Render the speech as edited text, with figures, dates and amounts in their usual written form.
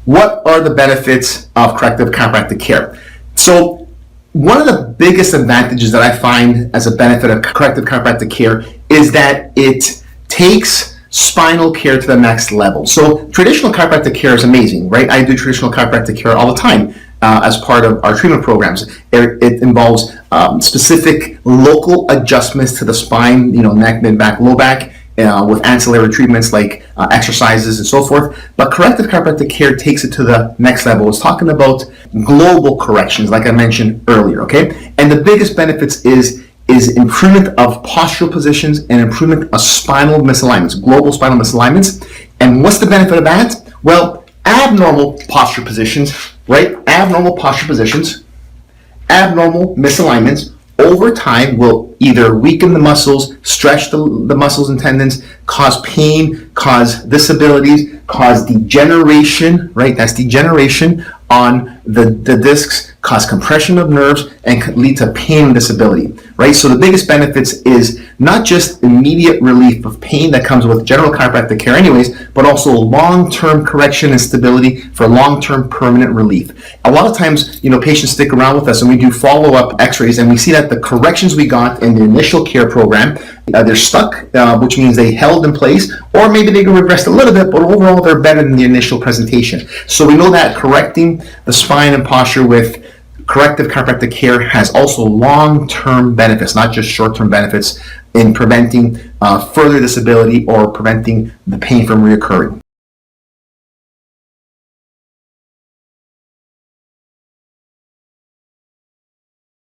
what are the benefits of corrective chiropractic care? So one of the biggest advantages that I find as a benefit of corrective chiropractic care is that it takes spinal care to the next level. So traditional chiropractic care is amazing, right? I do traditional chiropractic care all the time as part of our treatment programs. It involves specific local adjustments to the spine, neck, mid back, low back, with ancillary treatments like exercises and so forth. But corrective chiropractic care takes it to the next level. It's talking about global corrections, like I mentioned earlier, okay? And the biggest benefits is improvement of postural positions and improvement of spinal misalignments, global spinal misalignments. And what's the benefit of that? Well, abnormal posture positions, right? Abnormal posture positions, abnormal misalignments over time will either weaken the muscles, stretch the muscles and tendons, cause pain, cause disabilities, cause degeneration, right? That's degeneration on the discs, cause compression of nerves, and can lead to pain and disability, right? So the biggest benefits is not just immediate relief of pain that comes with general chiropractic care anyways, but also long-term correction and stability for long-term permanent relief. A lot of times, patients stick around with us and we do follow-up x-rays and we see that the corrections we got in the initial care program, they're stuck, which means they held in place, or maybe they regressed a little bit, but overall they're better than the initial presentation. So we know that correcting the spine and posture with corrective chiropractic care has also long-term benefits, not just short-term benefits in preventing further disability or preventing the pain from reoccurring.